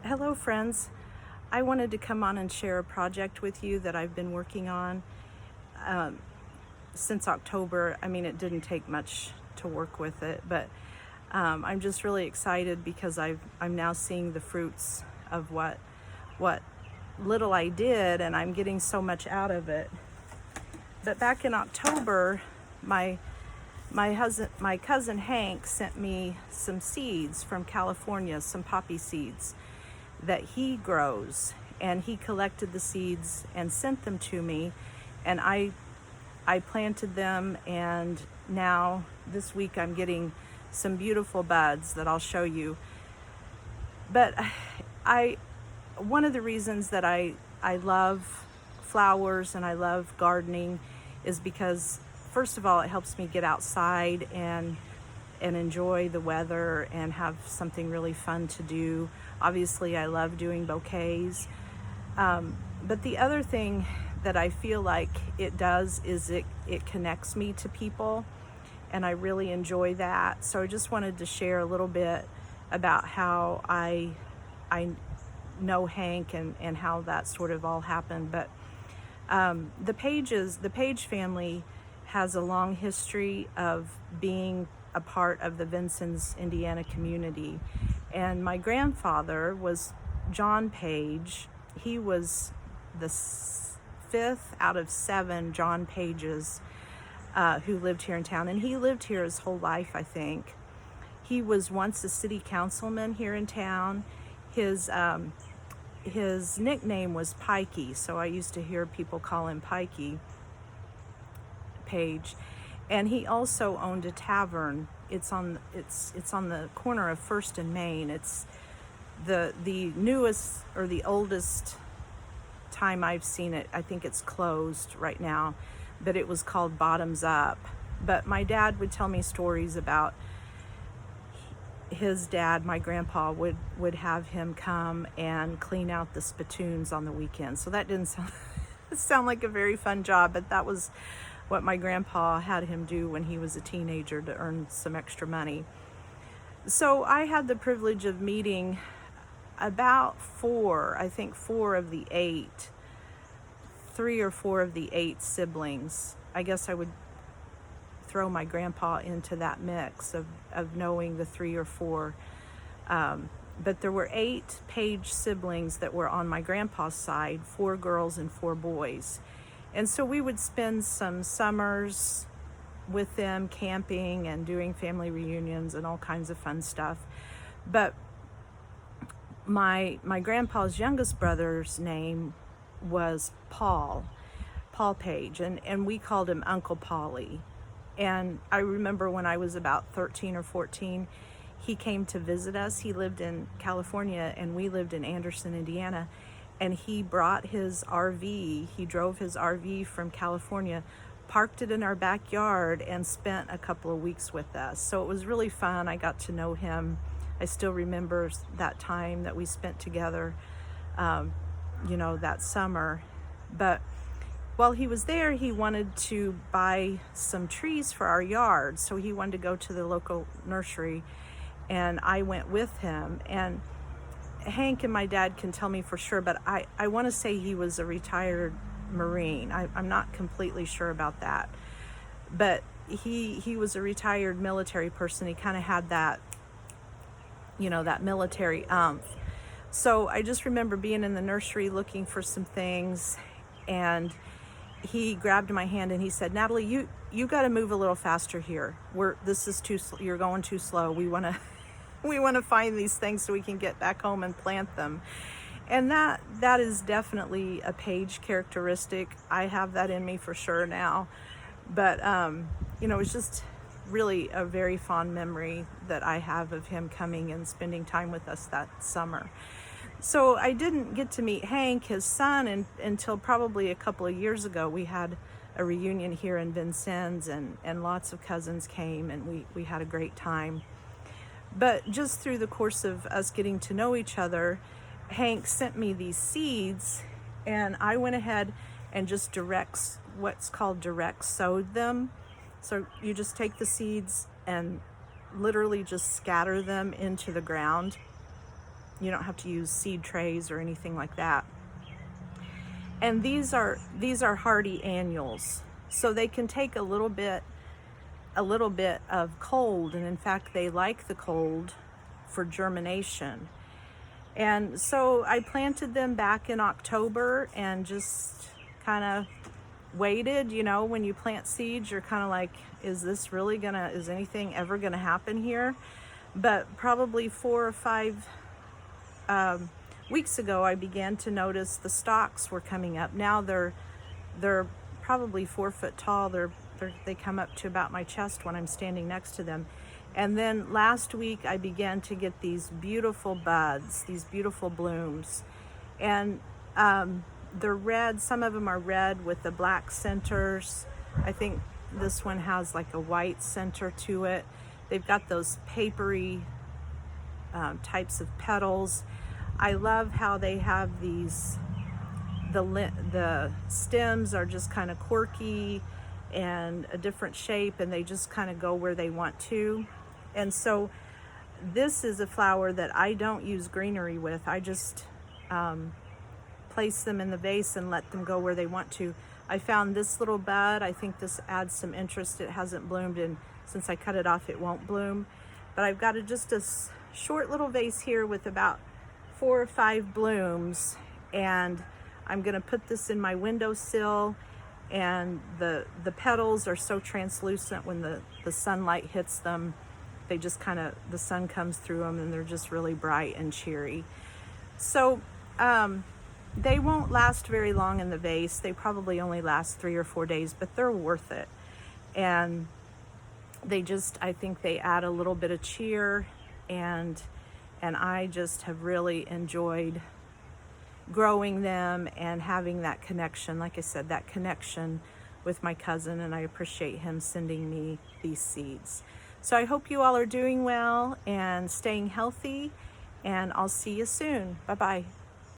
Hello, friends. I wanted to come on and share a project with you that I've been working on since October. I mean, it didn't take much to work with it, but I'm just really excited because I'm now seeing the fruits of what little I did, and I'm getting so much out of it. But back in October, my cousin Hank sent me some seeds from California, some poppy seeds that he grows, and he collected the seeds and sent them to me, and I planted them, and now this week I'm getting some beautiful buds that I'll show you. But I one of the reasons that I love flowers and I love gardening is because, first of all, it helps me get outside and enjoy the weather and have something really fun to do. Obviously, I love doing bouquets. But the other thing that I feel like it does is it connects me to people, and I really enjoy that. So I just wanted to share a little bit about how I know Hank and how that sort of all happened. But the Page family has a long history of being a part of the Vincennes, Indiana community. And my grandfather was John Page. He was the fifth out of seven John Pages who lived here in town. And he lived here his whole life, I think. He was once a city councilman here in town. His nickname was Pikey, so I used to hear people call him Pikey Page. And he also owned a tavern. It's on the corner of First and Main. It's the newest or the oldest time I've seen it. I think it's closed right now, but it was called Bottoms Up. But my dad would tell me stories about his dad. My grandpa would have him come and clean out the spittoons on the weekends. So that didn't sound like a very fun job, but that was what my grandpa had him do when he was a teenager to earn some extra money. So I had the privilege of meeting about four of the eight, 3 or 4 of the 8 siblings. I guess I would throw my grandpa into that mix of knowing the 3 or 4. But there were 8 Page siblings that were on my grandpa's side, 4 girls and 4 boys. And so we would spend some summers with them camping and doing family reunions and all kinds of fun stuff. But my grandpa's youngest brother's name was Paul Page, and we called him Uncle Paulie. And I remember when I was about 13 or 14, he came to visit us. He lived in California and we lived in Anderson, Indiana. And he brought his RV. He drove his RV from California, parked it in our backyard, and spent a couple of weeks with us. So it was really fun. I got to know him. I still remember that time that we spent together, that summer. But while he was there, he wanted to buy some trees for our yard. So he wanted to go to the local nursery, and I went with him. And Hank and my dad can tell me for sure, but I want to say he was a retired Marine. I'm not completely sure about that. But he was a retired military person. He kind of had that, that military umph. So I just remember being in the nursery looking for some things, and he grabbed my hand and he said, "Natalie, you got to move a little faster here. You're going too slow. We want to find these things so we can get back home and plant them." And that is definitely a Page characteristic. I have that in me for sure now. But it's just really a very fond memory that I have of him coming and spending time with us that summer. So I didn't get to meet Hank, his son, until probably a couple of years ago. We had a reunion here in Vincennes, and lots of cousins came, and we had a great time. But just through the course of us getting to know each other, Hank sent me these seeds, and I went ahead and just what's called direct sowed them. So you just take the seeds and literally just scatter them into the ground. You don't have to use seed trays or anything like that. And these are hardy annuals, so they can take a little bit of cold, and in fact they like the cold for germination. And so I planted them back in October and just kind of waited. You know, when you plant seeds, you're kind of like, is anything ever gonna happen here? But probably 4 or 5 weeks ago, I began to notice the stalks were coming up. Now they're probably 4 foot tall. They come up to about my chest when I'm standing next to them. And then last week I began to get these beautiful buds, these beautiful blooms. And they're red. Some of them are red with the black centers. I think this one has like a white center to it. They've got those papery types of petals. I love how they have these, the stems are just kind of quirky and a different shape, and they just kind of go where they want to. And so this is a flower that I don't use greenery with. I just place them in the vase and let them go where they want to. I found this little bud. I think this adds some interest. It hasn't bloomed, and since I cut it off, it won't bloom. But I've got just a short little vase here with about 4 or 5 blooms, and I'm gonna put this in my windowsill. And the petals are so translucent when the sunlight hits them. They just the sun comes through them, and they're just really bright and cheery. So they won't last very long in the vase. They probably only last 3 or 4 days, but they're worth it. And I think they add a little bit of cheer, and I just have really enjoyed growing them and having that connection, like I said, that connection with my cousin, and I appreciate him sending me these seeds. So I hope you all are doing well and staying healthy, and I'll see you soon. Bye-bye.